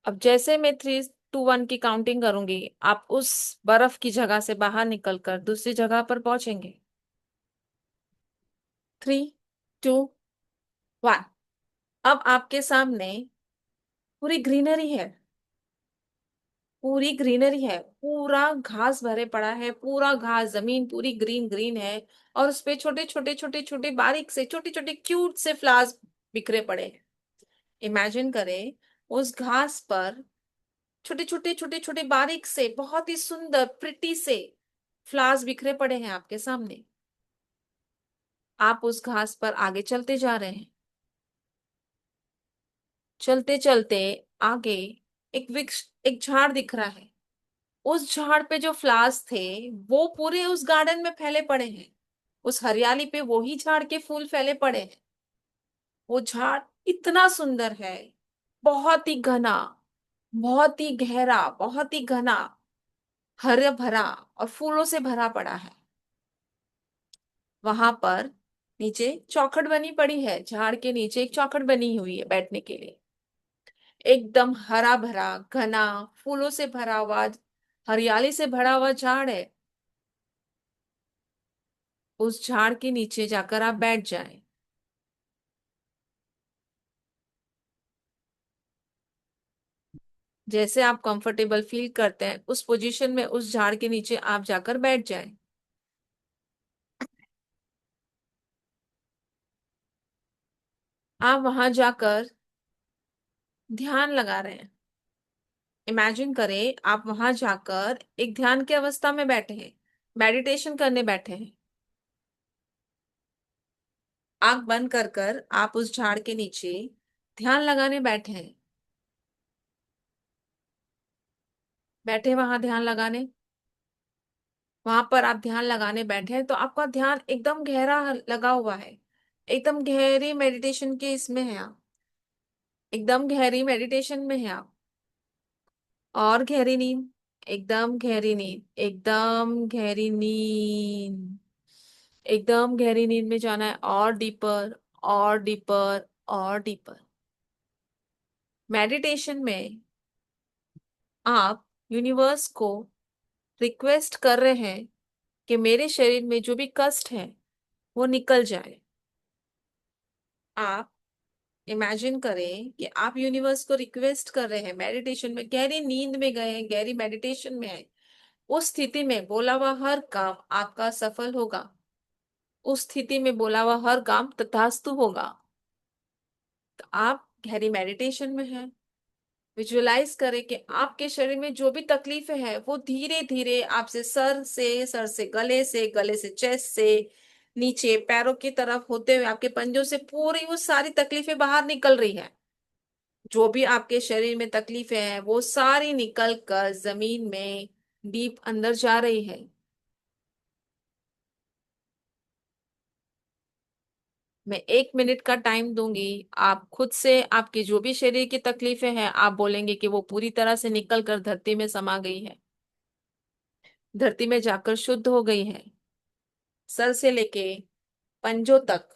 अब जैसे मैं 3, 2, 1 की काउंटिंग करूंगी, आप उस बर्फ की जगह से बाहर निकलकर दूसरी जगह पर पहुंचेंगे। 3, 2, 1। अब आपके सामने पूरी ग्रीनरी है, पूरी ग्रीनरी है, पूरा घास भरे पड़ा है, पूरा घास, जमीन पूरी ग्रीन ग्रीन है। और उस पे छोटे छोटे छोटे छोटे बारीक से छोटे छोटे क्यूट से फ्लावर्स बिखरे पड़े हैं। इमेजिन करें उस घास पर छोटे छोटे छोटे छोटे बारीक से बहुत ही सुंदर प्रिटी से फ्लावर्स बिखरे पड़े हैं आपके सामने। आप उस घास पर आगे चलते जा रहे हैं। चलते चलते आगे एक वृक्ष, एक झाड़ दिख रहा है। उस झाड़ पे जो फ्लावर्स थे वो पूरे उस गार्डन में फैले पड़े हैं। उस हरियाली पे वही झाड़ के फूल फैले पड़े हैं। वो झाड़ इतना सुंदर है, बहुत ही घना, बहुत ही गहरा, बहुत ही घना, हरा भरा और फूलों से भरा पड़ा है। वहां पर नीचे चौखट बनी पड़ी है, झाड़ के नीचे एक चौखट बनी हुई है बैठने के लिए। एकदम हरा भरा, घना, फूलों से भरा हुआ, हरियाली से भरा हुआ झाड़ है। उस झाड़ के नीचे जाकर आप बैठ जाएं। जैसे आप कंफर्टेबल फील करते हैं उस पोजीशन में उस झाड़ के नीचे आप जाकर बैठ जाएं। आप वहां जाकर ध्यान लगा रहे हैं। इमेजिन करें आप वहां जाकर एक ध्यान की अवस्था में बैठे हैं, मेडिटेशन करने बैठे हैं। आंख बंद कर कर आप उस झाड़ के नीचे ध्यान लगाने बैठे हैं। बैठे वहां ध्यान लगाने, वहां पर आप ध्यान लगाने बैठे हैं तो आपका ध्यान एकदम गहरा लगा हुआ है। एकदम गहरी मेडिटेशन के इसमें है आप, एकदम गहरी मेडिटेशन में है आप। और गहरी नींद, एकदम गहरी नींद, एकदम गहरी नींद, एकदम गहरी नींद में जाना है, और डीपर, और डीपर, और डीपर। मेडिटेशन में आप यूनिवर्स को रिक्वेस्ट कर रहे हैं कि मेरे शरीर में जो भी कष्ट है वो निकल जाए। आप इमेजिन करें कि आप यूनिवर्स को रिक्वेस्ट कर रहे हैं, मेडिटेशन में गहरी नींद में गए हैं, गहरी मेडिटेशन में है। उस स्थिति में बोला हुआ हर काम आपका सफल होगा। उस स्थिति में बोला हुआ हर काम तथास्तु होगा। तो आप गहरी मेडिटेशन में हैं। विजुअलाइज करें कि आपके शरीर में जो भी तकलीफें हैं वो धीरे धीरे आपसे सर से गले से, गले से चेस्ट से नीचे पैरों की तरफ होते हुए आपके पंजों से पूरी वो सारी तकलीफें बाहर निकल रही है। जो भी आपके शरीर में तकलीफें हैं वो सारी निकल कर जमीन में डीप अंदर जा रही है। मैं 1 मिनट का टाइम दूंगी। आप खुद से आपकी जो भी शरीर की तकलीफें हैं आप बोलेंगे कि वो पूरी तरह से निकल कर धरती में समा गई है, धरती में जाकर शुद्ध हो गई है। सर से लेके पंजों तक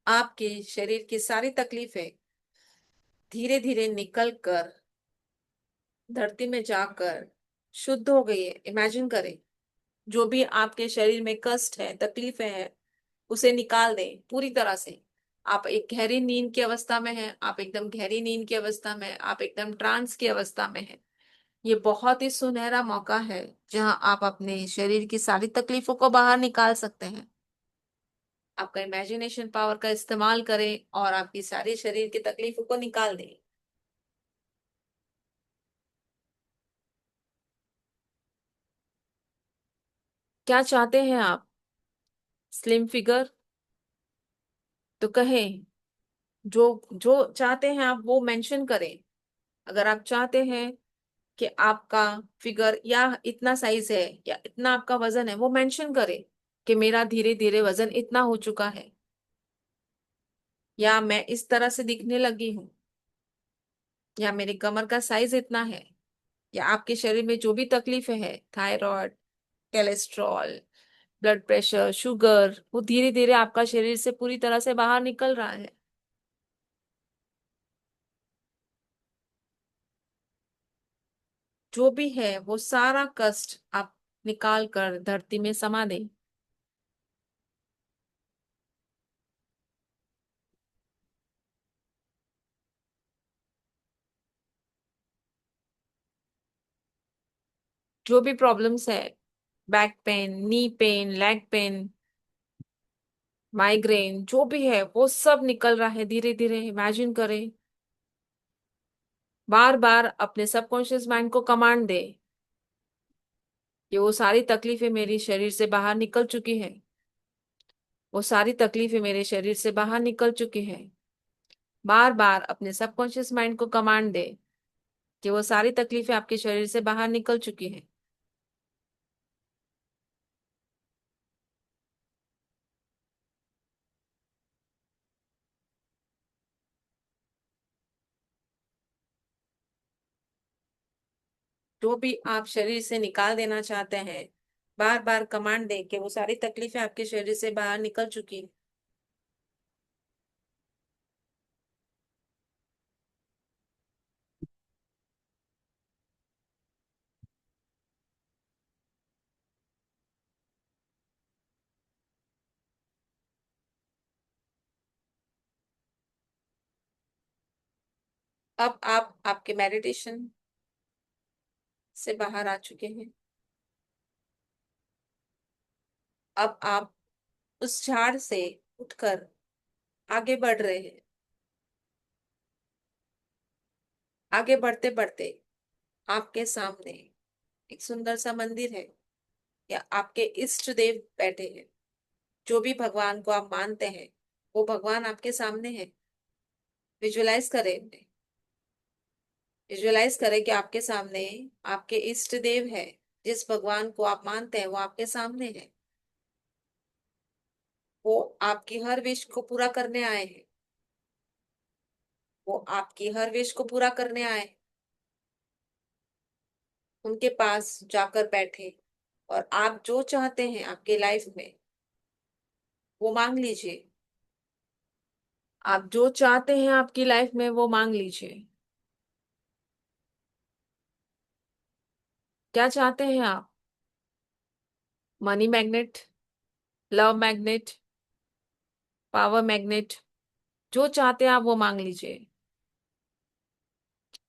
आपके शरीर की सारी तकलीफें धीरे धीरे निकल कर धरती में जाकर शुद्ध हो गई है। इमेजिन करें जो भी आपके शरीर में कष्ट है, तकलीफें हैं, उसे निकाल दें पूरी तरह से। आप एक गहरी नींद की अवस्था में हैं, आप एकदम गहरी नींद की अवस्था में हैं, आप एकदम ट्रांस की अवस्था में हैं। ये बहुत ही सुनहरा मौका है जहां आप अपने शरीर की सारी तकलीफों को बाहर निकाल सकते हैं। आपका इमेजिनेशन पावर का इस्तेमाल करें और आपकी सारी शरीर की तकलीफों को निकाल दें। क्या चाहते हैं आप? स्लिम फिगर तो कहें, जो जो चाहते हैं आप वो मेंशन करें। अगर आप चाहते हैं कि आपका फिगर या इतना साइज है या इतना आपका वजन है वो मेंशन करें कि मेरा धीरे धीरे वजन इतना हो चुका है, या मैं इस तरह से दिखने लगी हूँ, या मेरे कमर का साइज इतना है। या आपके शरीर में जो भी तकलीफें है, thyroid, cholesterol, blood pressure, sugar, वो धीरे धीरे आपका शरीर से पूरी तरह से बाहर निकल रहा है। जो भी है वो सारा कष्ट आप निकाल कर धरती में समा दें। जो भी प्रॉब्लम्स है, back pain, knee pain, leg pain, migraine, जो भी है वो सब निकल रहा है धीरे धीरे। इमेजिन करें, बार बार अपने सबकॉन्शियस माइंड को कमांड दे कि वो सारी तकलीफें मेरी शरीर से बाहर निकल चुकी है, वो सारी तकलीफें मेरे शरीर से बाहर निकल चुकी है। बार बार अपने सबकॉन्शियस माइंड को कमांड दे कि वो सारी तकलीफें आपके शरीर से बाहर निकल चुकी हैं। जो भी आप शरीर से निकाल देना चाहते हैं, बार बार कमांड दे कि वो सारी तकलीफें आपके शरीर से बाहर निकल चुकी हैं। अब आप आपके मेडिटेशन से बाहर आ चुके हैं। अब आप उस झाड़ से उठकर आगे बढ़ रहे हैं। आगे बढ़ते बढ़ते आपके सामने एक सुंदर सा मंदिर है, या आपके इष्ट देव बैठे हैं। जो भी भगवान को आप मानते हैं, वो भगवान आपके सामने है। विजुअलाइज करें उन्हें। विजुअलाइज करें कि आपके सामने आपके इष्ट देव है। जिस भगवान को आप मानते हैं वो आपके सामने है। वो आपकी हर विश को पूरा करने आए हैं। वो आपकी हर विश को पूरा करने आए। उनके पास जाकर बैठे और आप जो चाहते हैं आपके लाइफ में वो मांग लीजिए। आप जो चाहते हैं आपकी लाइफ में वो मांग लीजिए। क्या चाहते हैं आप? Money magnet, love magnet, power magnet, जो चाहते हैं आप वो मांग लीजिए।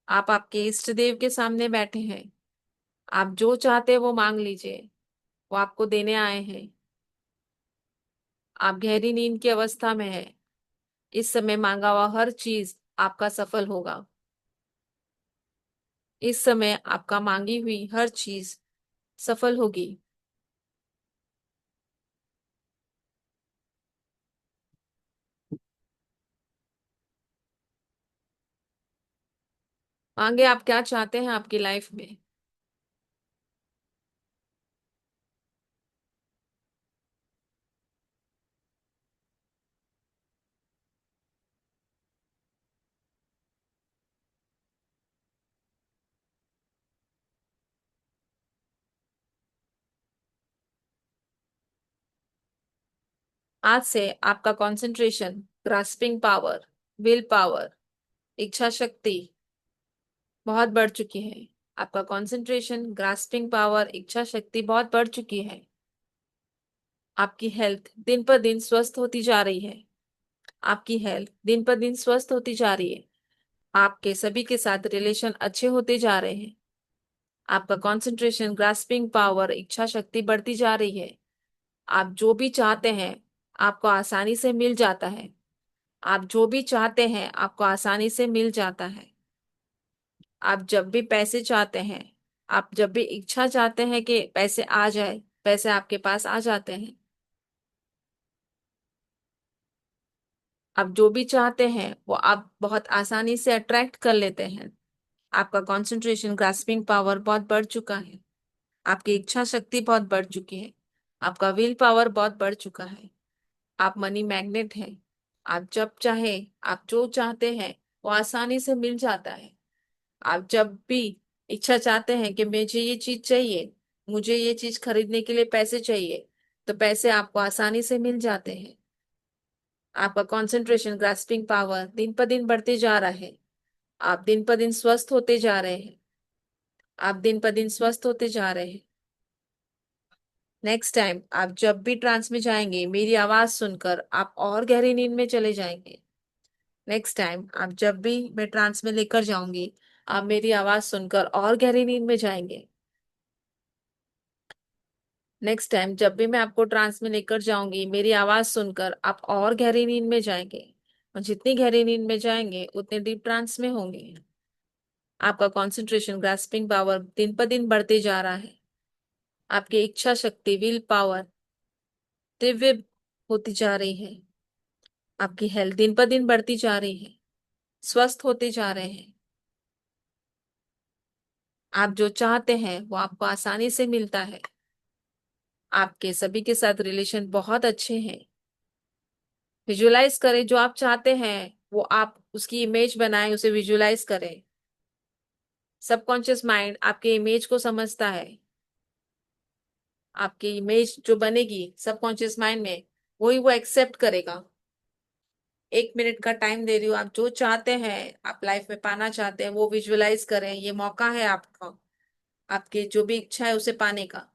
आप आपके इष्ट देव के सामने बैठे हैं। आप जो चाहते हैं वो मांग लीजिए। वो आपको देने आए हैं। आप गहरी नींद की अवस्था में हैं। इस समय मांगा हुआ हर चीज आपका सफल होगा। इस समय आपका मांगी हुई हर चीज सफल होगी। मांगे, आप क्या चाहते हैं आपकी लाइफ में। आज से आपका concentration, grasping power, will power, इच्छा शक्ति बहुत बढ़ चुकी है। आपका कंसंट्रेशन, ग्रास्पिंग पावर, इच्छा शक्ति बहुत बढ़ चुकी है। आपकी हेल्थ दिन पर दिन स्वस्थ होती जा रही है। आपकी हेल्थ दिन पर दिन स्वस्थ होती जा रही है। आपके सभी के साथ रिलेशन अच्छे होते जा रहे हैं। आपका कंसंट्रेशन, ग्रास्पिंग पावर, इच्छा शक्ति बढ़ती जा रही है। आप जो भी चाहते हैं आपको आसानी से मिल जाता है। आप जो भी चाहते हैं आपको आसानी से मिल जाता है। आप जब भी पैसे चाहते हैं, आप जब भी इच्छा चाहते हैं कि पैसे आ जाए, पैसे आपके पास आ जाते हैं। आप जो भी चाहते हैं वो आप बहुत आसानी से अट्रैक्ट कर लेते हैं। आपका कंसंट्रेशन, ग्रास्पिंग पावर बहुत बढ़ चुका है। आपकी इच्छा शक्ति बहुत बढ़ चुकी है। आपका विल पावर बहुत बढ़ चुका है। आप मनी मैग्नेट हैं। आप जब चाहे, आप जो चाहते हैं वो आसानी से मिल जाता है। आप जब भी इच्छा चाहते हैं कि मुझे ये चीज चाहिए, मुझे ये चीज खरीदने के लिए पैसे चाहिए, तो पैसे आपको आसानी से मिल जाते हैं। आपका कंसंट्रेशन, ग्रास्पिंग पावर दिन पर दिन बढ़ते जा रहा है। आप दिन पर दिन स्वस्थ होते जा रहे हैं। आप दिन पर दिन स्वस्थ होते जा रहे हैं। नेक्स्ट टाइम आप जब भी ट्रांस में जाएंगे, मेरी आवाज सुनकर आप और गहरी नींद में चले जाएंगे। नेक्स्ट टाइम आप जब भी मैं ट्रांस में लेकर जाऊंगी, आप मेरी आवाज सुनकर और गहरी नींद में जाएंगे। नेक्स्ट टाइम जब भी मैं आपको ट्रांस में लेकर जाऊंगी, मेरी आवाज सुनकर आप और गहरी नींद में जाएंगे। और जितनी गहरी नींद में जाएंगे उतने डीप ट्रांस में होंगे। आपका कंसंट्रेशन, ग्रास्पिंग पावर दिन पर दिन बढ़ते जा रहा है। आपकी इच्छा शक्ति, विल पावर दिव्य होती जा रही है। आपकी हेल्थ दिन पर दिन बढ़ती जा रही है। स्वस्थ होते जा रहे हैं। आप जो चाहते हैं वो आपको आसानी से मिलता है। आपके सभी के साथ रिलेशन बहुत अच्छे हैं। विजुलाइज करें जो आप चाहते हैं, वो आप उसकी इमेज बनाएं, उसे विजुलाइज करें। सबकॉन्शियस माइंड आपके इमेज को समझता है। आपकी इमेज जो बनेगी सबकॉन्शियस माइंड में, वही वो एक्सेप्ट करेगा। 1 मिनट का टाइम दे रही हूँ, आप जो चाहते हैं, आप लाइफ में पाना चाहते हैं, वो विजुअलाइज करें। ये मौका है आपका, आपके जो भी इच्छा है उसे पाने का।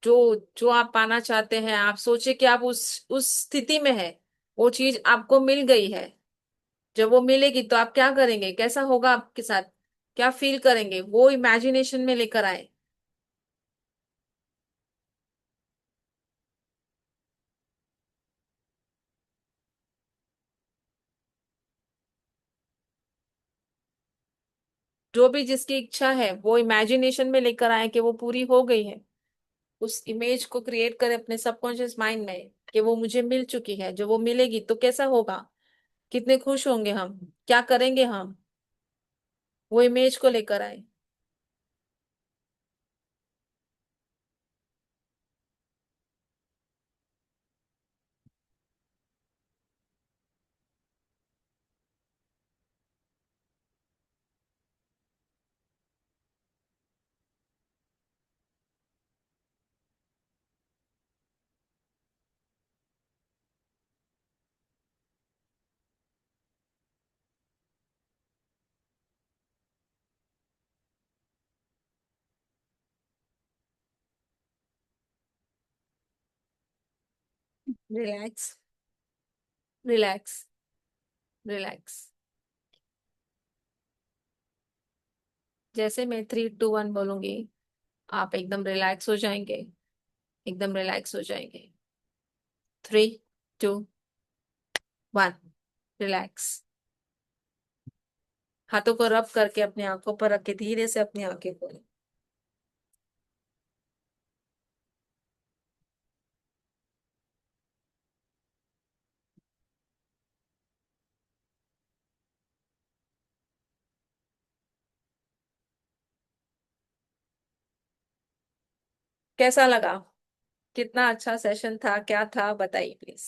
जो जो आप पाना चाहते हैं, आप सोचे कि आप उस स्थिति में है, वो चीज आपको मिल गई है। जब वो मिलेगी तो आप क्या करेंगे, कैसा होगा आपके साथ, क्या फील करेंगे, वो इमेजिनेशन में लेकर आए। जो भी जिसकी इच्छा है वो इमेजिनेशन में लेकर आए कि वो पूरी हो गई है। उस इमेज को क्रिएट करें अपने सबकॉन्शियस माइंड में कि वो मुझे मिल चुकी है। जब वो मिलेगी तो कैसा होगा, कितने खुश होंगे हम, क्या करेंगे हम, वो इमेज को लेकर आए। Relax, relax, relax. जैसे मैं 3 2 1 बोलूंगी, आप एकदम रिलैक्स हो जाएंगे, एकदम रिलैक्स हो जाएंगे। 3 2 1, रिलैक्स। हाथों को रब करके अपनी आंखों पर रख के धीरे से अपनी आंखें खोलें। कैसा लगा, कितना अच्छा सेशन था, क्या था, बताइए प्लीज।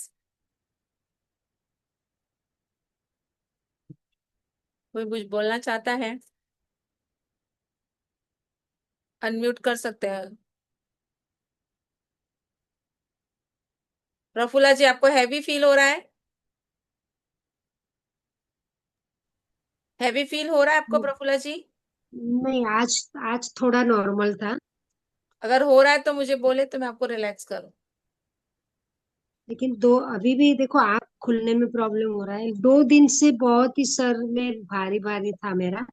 कोई कुछ बोलना चाहता है, अनम्यूट कर सकते हैं। प्रफुल्ला जी, आपको हैवी फील हो रहा है? हैवी फील हो रहा है आपको प्रफुल्ला जी? नहीं, आज आज थोड़ा नॉर्मल था। अगर हो रहा है तो मुझे बोले तो मैं आपको रिलैक्स करूं। लेकिन दो अभी भी देखो, आँख खुलने में प्रॉब्लम हो रहा है। 2 दिन से बहुत ही सर में भारी भारी था मेरा।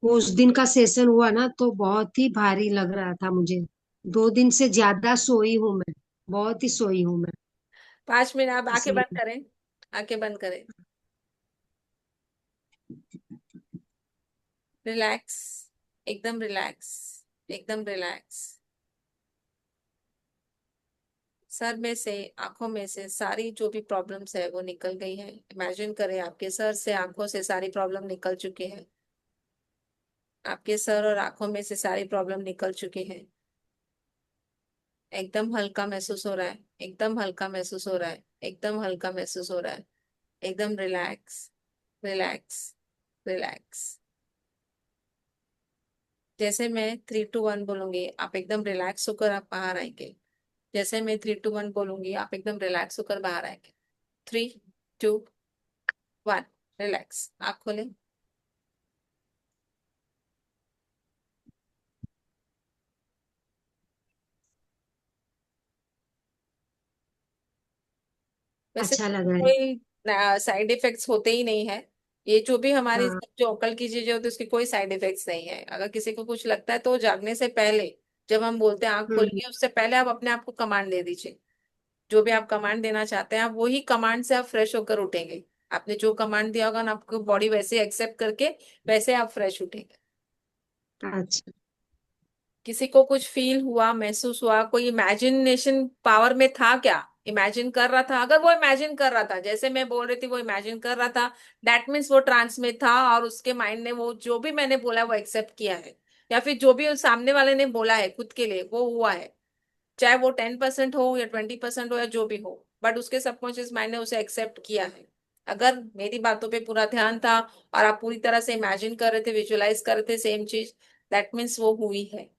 वो उस दिन का सेशन हुआ ना, तो बहुत ही भारी लग रहा था मुझे। 2 दिन से ज्यादा सोई हूँ मैं। बहुत ही सोई हूँ मैं। 5 मिनट आप आंखें बंद इसलिए करें, आंखें बंद करें। रिलैक्स, एकदम रिलैक्स, एकदम रिलैक्स। सर में से, आंखों में से सारी जो भी प्रॉब्लम्स है वो निकल गई है। इमेजिन करें आपके सर से, आंखों से सारी प्रॉब्लम निकल चुकी है। आपके सर और आंखों में से सारी प्रॉब्लम निकल चुकी है। एकदम हल्का महसूस हो रहा है, एकदम हल्का महसूस हो रहा है, एकदम हल्का महसूस हो रहा है। एकदम रिलैक्स, रिलैक्स, रिलैक्स। जैसे मैं 3 2 1 बोलूंगी, आप एकदम रिलैक्स होकर आप बाहर आएंगे। जैसे मैं 3 2 1 बोलूंगी, आप एकदम रिलैक्स होकर बाहर आएंगे। 3 2 1, रिलैक्स। आँख खोलें। वैसे अच्छा लग रहा है। कोई साइड इफेक्ट्स होते ही नहीं है। ये जो भी हमारी हाँ। जो अकल की चीजें होती है उसकी कोई साइड इफेक्ट्स नहीं है। अगर किसी को कुछ लगता है तो जागने से पहले, जब हम बोलते हैं आंख हम्म। खोलिए, उससे पहले आप अपने आप को कमांड दे दीजिए। जो भी आप कमांड देना चाहते हैं, आप वही कमांड से आप फ्रेश होकर उठेंगे। आपने जो कमांड दिया होगा ना, आपको बॉडी वैसे एक्सेप्ट करके वैसे आप फ्रेश उठेंगे। अच्छा। किसी को कुछ फील हुआ, महसूस हुआ, कोई इमेजिनेशन पावर में था क्या? इमेजिन कर रहा था, अगर वो इमेजिन कर रहा था जैसे मैं बोल रही थी वो इमेजिन कर रहा था, दैट मीन्स वो ट्रांस में था और उसके माइंड ने वो जो भी मैंने बोला वो एक्सेप्ट किया है, या फिर जो भी उस सामने वाले ने बोला है खुद के लिए वो हुआ है, चाहे वो 10% हो या 20% हो या जो भी हो, बट उसके सबकॉन्शियस माइंड ने उसे एक्सेप्ट किया है। अगर मेरी बातों पे पूरा ध्यान था और आप पूरी तरह से इमेजिन कर रहे थे, विजुअलाइज कर रहे थे सेम चीज, दैट मीन्स वो हुई है।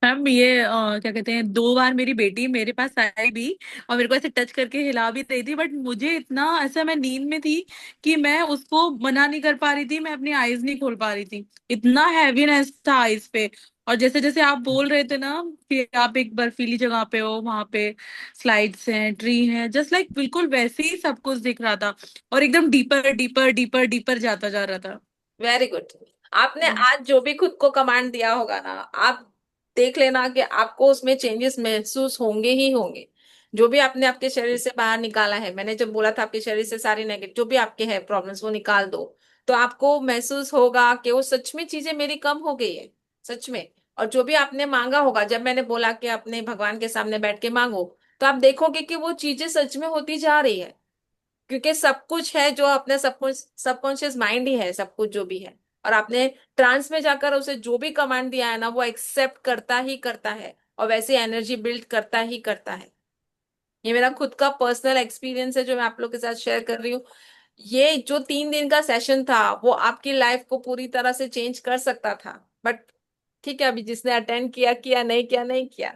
मैम ये क्या कहते हैं, 2 बार मेरी बेटी मेरे पास आई भी और मेरे को ऐसे टच करके हिला भी रही थी, बट मुझे इतना ऐसा, मैं नींद में थी कि मैं उसको मना नहीं कर पा रही थी, मैं अपनी आईज नहीं खोल पा रही थी, इतना हैवीनेस था आईज पे। और जैसे जैसे आप बोल रहे थे ना कि आप एक बर्फीली जगह पे हो, वहां पे स्लाइड्स हैं, ट्री हैं, जस्ट लाइक बिल्कुल वैसे ही सब कुछ दिख रहा था और एकदम डीपर डीपर डीपर डीपर जाता जा रहा था। Very good. आपने आज जो भी खुद को कमांड दिया होगा ना, आप देख लेना कि आपको उसमें चेंजेस महसूस होंगे ही होंगे। जो भी आपने आपके शरीर से बाहर निकाला है, मैंने जब बोला था आपके शरीर से सारी नेगेटिव जो भी आपके हैं प्रॉब्लम्स वो निकाल दो, तो आपको महसूस होगा कि वो सच में चीजें मेरी कम हो गई है, सच में। और जो भी आपने मांगा होगा, जब मैंने बोला कि अपने भगवान के सामने बैठ के मांगो, तो आप देखोगे कि वो चीजें सच में होती जा रही है, क्योंकि सब कुछ है जो अपने सबकॉन्शियस माइंड ही है, सब कुछ जो भी है। और आपने ट्रांस में जाकर उसे जो भी कमांड दिया है ना, वो एक्सेप्ट करता ही करता है और वैसे एनर्जी बिल्ड करता ही करता है। ये मेरा खुद का पर्सनल एक्सपीरियंस है जो मैं आप लोग के साथ शेयर कर रही हूँ। ये जो 3 दिन का सेशन था वो आपकी लाइफ को पूरी तरह से चेंज कर सकता था, बट ठीक है, अभी जिसने अटेंड किया किया, नहीं किया नहीं किया।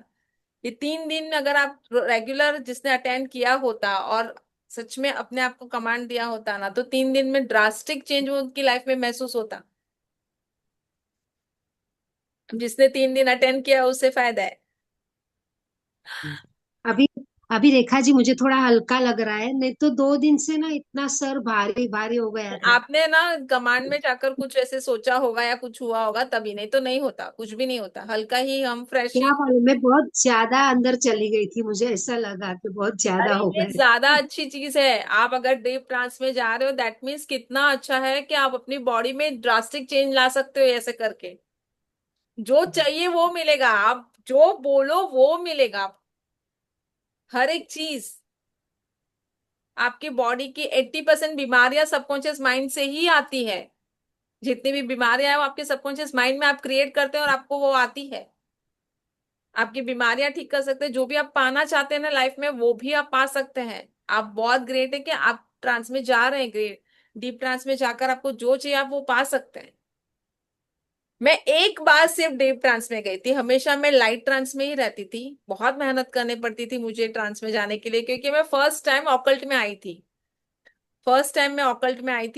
ये 3 दिन अगर आप रेगुलर जिसने अटेंड किया होता और सच में अपने आप को कमांड दिया होता ना, तो 3 दिन में ड्रास्टिक चेंज उनकी लाइफ में महसूस होता। जिसने 3 दिन अटेंड किया उससे फायदा है। अभी अभी रेखा जी मुझे थोड़ा हल्का लग रहा है, नहीं तो 2 दिन से ना इतना सर भारी भारी हो गया था। आपने ना कमांड में जाकर कुछ ऐसे सोचा होगा या कुछ हुआ होगा तभी, नहीं तो नहीं होता, कुछ भी नहीं होता, हल्का ही हम फ्रेश क्या ही। मालूम, मैं बहुत ज्यादा अंदर चली गई थी, मुझे ऐसा लगा कि बहुत ज्यादा अरे हो ये गया है। ज्यादा अच्छी चीज है, आप अगर डीप ट्रांस में जा रहे हो दैट मीन्स कितना अच्छा है कि आप अपनी बॉडी में ड्रास्टिक चेंज ला सकते हो ऐसे करके। जो चाहिए वो मिलेगा, आप जो बोलो वो मिलेगा, हर एक चीज। आपकी बॉडी की 80% बीमारियां सबकॉन्शियस माइंड से ही आती है। जितनी भी बीमारियां हैं वो आपके सबकॉन्शियस माइंड में आप क्रिएट करते हैं और आपको वो आती है। आपकी बीमारियां ठीक कर सकते हैं, जो भी आप पाना चाहते हैं ना लाइफ में वो भी आप पा सकते हैं। आप बहुत ग्रेट है कि आप ट्रांस में जा रहे हैं, ग्रेट। डीप ट्रांस में जाकर आपको जो चाहिए आप वो पा सकते हैं। मैं एक बार सिर्फ डीप ट्रांस में गई थी, हमेशा मैं लाइट ट्रांस में ही रहती थी। बहुत मेहनत करनी पड़ती थी मुझे ट्रांस में जाने के लिए, क्योंकि मैं फर्स्ट टाइम ऑकल्ट में आई थी। फर्स्ट टाइम मैं ऑकल्ट में आई थी।